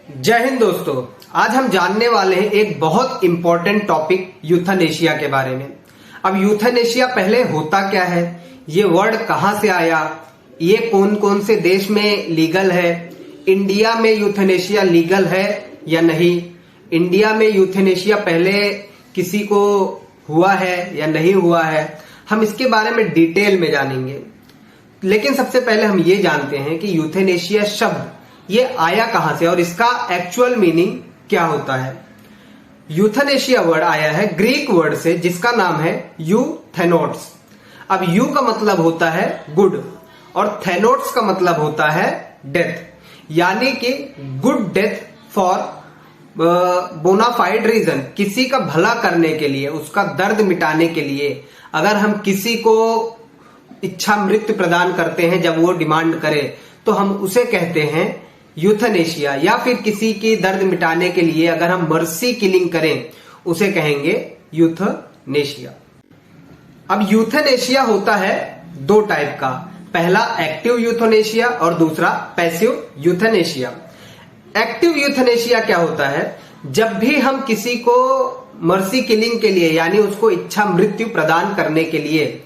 जय हिंद दोस्तों। आज हम जानने वाले हैं एक बहुत इंपॉर्टेंट टॉपिक यूथनेशिया के बारे में। अब यूथनेशिया पहले होता क्या है, ये वर्ड कहां से आया, ये कौन कौन से देश में लीगल है, इंडिया में यूथनेशिया लीगल है या नहीं, इंडिया में यूथनेशिया पहले किसी को हुआ है या नहीं हुआ है, हम इसके बारे में डिटेल में जानेंगे। लेकिन सबसे पहले हम ये जानते हैं कि यूथनेशिया शब्द ये आया कहां से और इसका एक्चुअल मीनिंग क्या होता है। यूथनेशिया वर्ड आया है ग्रीक वर्ड से जिसका नाम है यूथेनोट्स। अब यू का मतलब होता है गुड और थेनोट्स का मतलब होता है डेथ, यानी कि good death for bona fide reason, किसी का भला करने के लिए, उसका दर्द मिटाने के लिए। अगर हम किसी को इच्छा मृत्यु प्रदान करते हैं जब वो डिमांड करे तो हम उसे कहते हैं यूथनेशिया, या फिर किसी की दर्द मिटाने के लिए अगर हम मर्सी किलिंग करें उसे कहेंगे यूथनेशिया। अब यूथनेशिया होता है दो टाइप का, पहला एक्टिव यूथनेशिया और दूसरा पैसिव यूथनेशिया। एक्टिव यूथनेशिया क्या होता है, जब भी हम किसी को मर्सी किलिंग के लिए यानी उसको इच्छा मृत्यु प्रदान करने के लिए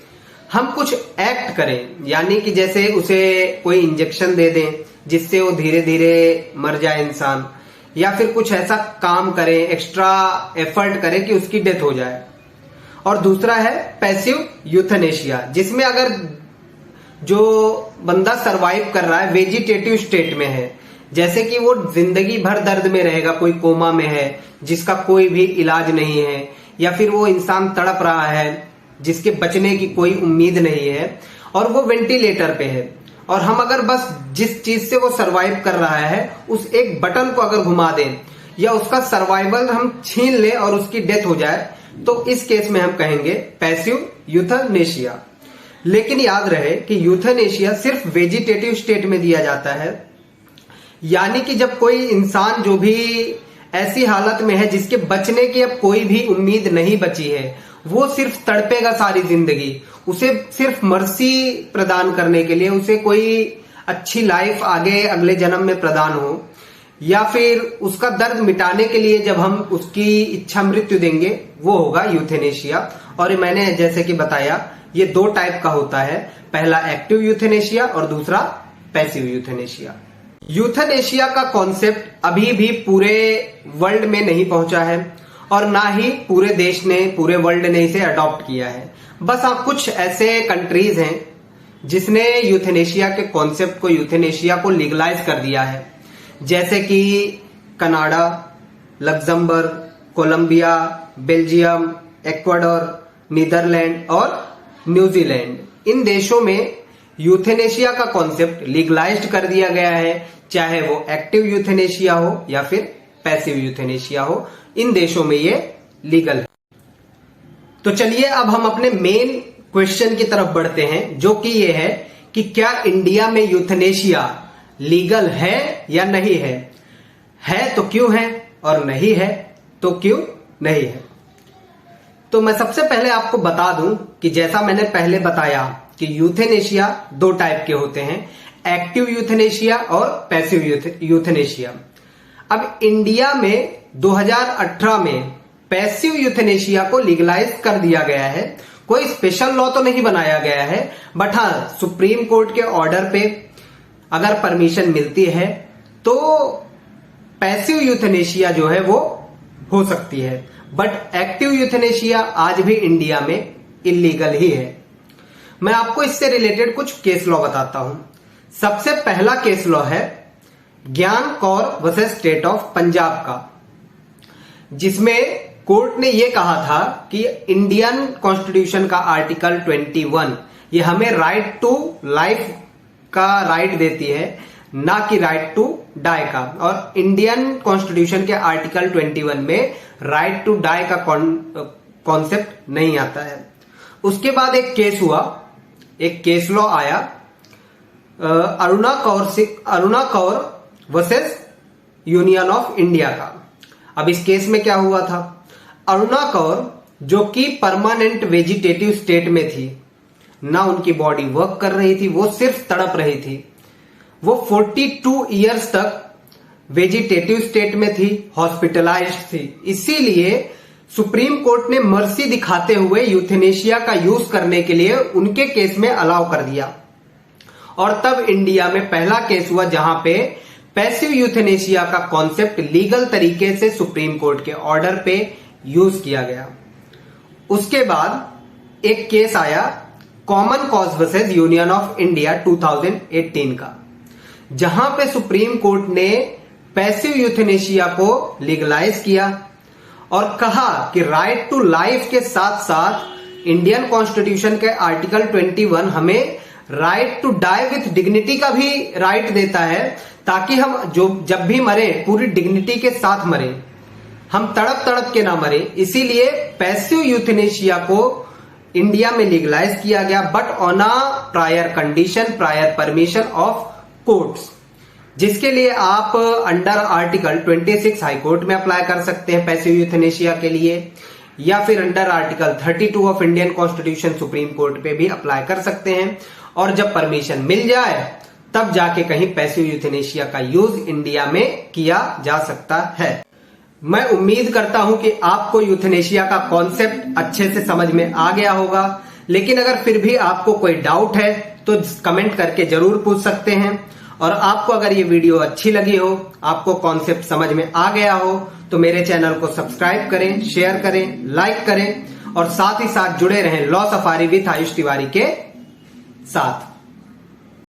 हम कुछ एक्ट करें, यानी कि जैसे उसे कोई इंजेक्शन दे दें जिससे वो धीरे धीरे मर जाए इंसान, या फिर कुछ ऐसा काम करें, एक्स्ट्रा एफर्ट करें कि उसकी डेथ हो जाए। और दूसरा है पैसिव यूथनेशिया, जिसमें अगर जो बंदा सरवाइव कर रहा है वेजिटेटिव स्टेट में है, जैसे कि वो जिंदगी भर दर्द में रहेगा, कोई कोमा में है जिसका कोई भी इलाज नहीं है, या फिर वो इंसान तड़प रहा है जिसके बचने की कोई उम्मीद नहीं है और वो वेंटिलेटर पे है, और हम अगर बस जिस चीज से वो सरवाइव कर रहा है उस एक बटन को अगर घुमा दें या उसका सर्वाइवल हम छीन लें और उसकी डेथ हो जाए, तो इस केस में हम कहेंगे पैसिव यूथनेशिया। लेकिन याद रहे कि यूथनेशिया सिर्फ वेजिटेटिव स्टेट में दिया जाता है, यानी कि जब कोई इंसान जो भी ऐसी हालत में है जिसके बचने की अब कोई भी उम्मीद नहीं बची है, वो सिर्फ तड़पेगा सारी जिंदगी, उसे सिर्फ मर्सी प्रदान करने के लिए, उसे कोई अच्छी लाइफ आगे अगले जन्म में प्रदान हो, या फिर उसका दर्द मिटाने के लिए जब हम उसकी इच्छा मृत्यु देंगे, वो होगा यूथनेशिया। और मैंने जैसे कि बताया ये दो टाइप का होता है, पहला एक्टिव यूथनेशिया और दूसरा पैसिव यूथनेशिया। यूथनेशिया का कॉन्सेप्ट अभी भी पूरे वर्ल्ड में नहीं पहुंचा है और ना ही पूरे देश ने, पूरे वर्ल्ड ने इसे अडॉप्ट किया है। बस आप कुछ ऐसे कंट्रीज हैं जिसने यूथनेशिया के कॉन्सेप्ट को, यूथनेशिया को लीगलाइज कर दिया है, जैसे कि Canada, Luxembourg, Colombia, Belgium, Ecuador, Netherland और न्यूजीलैंड। इन देशों में यूथनेशिया का कॉन्सेप्ट लीगलाइज्ड कर दिया गया है, चाहे वो एक्टिव यूथनेशिया हो या फिर पैसिव यूथनेशिया हो, इन देशों में ये लीगल है। तो चलिए अब हम अपने मेन क्वेश्चन की तरफ बढ़ते हैं, जो कि ये है कि क्या इंडिया में यूथनेशिया लीगल है या नहीं है। है तो क्यों है और नहीं है तो क्यों नहीं है। तो मैं सबसे पहले आपको बता दूं कि जैसा मैंने पहले बताया कि यूथनेशिया दो टाइप के होते हैं, एक्टिव यूथनेशिया और पैसिव यूथनेशिया। अब इंडिया में 2018 में पैसिव यूथनेशिया को लीगलाइज कर दिया गया है। कोई स्पेशल लॉ तो नहीं बनाया गया है, बट हाँ सुप्रीम कोर्ट के ऑर्डर पे अगर परमिशन मिलती है तो पैसिव यूथनेशिया जो है वो हो सकती है, बट एक्टिव यूथनेशिया आज भी इंडिया में इलीगल ही है। मैं आपको इससे रिलेटेड कुछ केस लॉ बताता हूं। सबसे पहला केस लॉ है ज्ञान Kaur versus state of Punjab का, जिसमें कोर्ट ने यह कहा था कि इंडियन कॉन्स्टिट्यूशन का आर्टिकल 21 ये हमें राइट टू लाइफ का राइट देती है, ना कि राइट टू डाई का। और इंडियन कॉन्स्टिट्यूशन के आर्टिकल 21 में राइट टू डाई का कॉन्सेप्ट नहीं आता है। उसके बाद एक केस हुआ, एक केस लॉ आया Aruna Kaur versus union of India का। अब इस केस में क्या हुआ था, अरुणा कौर जो कि परमानेंट वेजिटेटिव स्टेट में थी, ना उनकी बॉडी वर्क कर रही थी, वो सिर्फ तड़प रही थी। वो 42 इयर्स तक वेजिटेटिव स्टेट में थी, हॉस्पिटलाइज्ड थी। इसीलिए सुप्रीम कोर्ट ने मर्सी दिखाते हुए यूथेनेशिया का यूज करने के लिए उनके केस में अलाउ कर दिया। और तब इंडिया में पहला केस हुआ जहां पे पैसिव यूथेनेशिया का कॉन्सेप्ट लीगल तरीके से सुप्रीम कोर्ट के ऑर्डर पे यूज किया गया। उसके बाद एक केस आया common cause versus union of India 2018 का, जहां पे सुप्रीम कोर्ट ने पैसिव यूथेनेशिया को लीगलाइज किया और कहा कि राइट टू लाइफ के साथ साथ इंडियन कॉन्स्टिट्यूशन के आर्टिकल 21 हमें right to die with dignity का भी राइट देता है, ताकि हम जब भी मरे पूरी डिग्निटी के साथ मरे, हम तड़प तड़प के ना मरे। इसीलिए पैसिव यूथेनेशिया को इंडिया में लीगलाइज किया गया, but on a prior condition, prior permission of courts, जिसके लिए आप अंडर आर्टिकल 26 हाई कोर्ट में अप्लाई कर सकते हैं पैसिव यूथेनेशिया के लिए, या फिर under article 32 of Indian constitution supreme court पे भी अप्लाई कर सकते हैं। और जब परमिशन मिल जाए तब जाके कहीं पैसिव यूथेनेशिया का यूज इंडिया में किया जा सकता है। मैं उम्मीद करता हूं कि आपको यूथेनेशिया का कॉन्सेप्ट अच्छे से समझ में आ गया होगा, लेकिन अगर फिर भी आपको कोई डाउट है तो कमेंट करके जरूर पूछ सकते हैं। और आपको अगर ये वीडियो अच्छी लगी हो, आपको कॉन्सेप्ट समझ में आ गया हो, तो मेरे चैनल को सब्सक्राइब करें, शेयर करें, लाइक करें और साथ ही साथ जुड़े रहें law safari with Ayush Tiwari के साथ।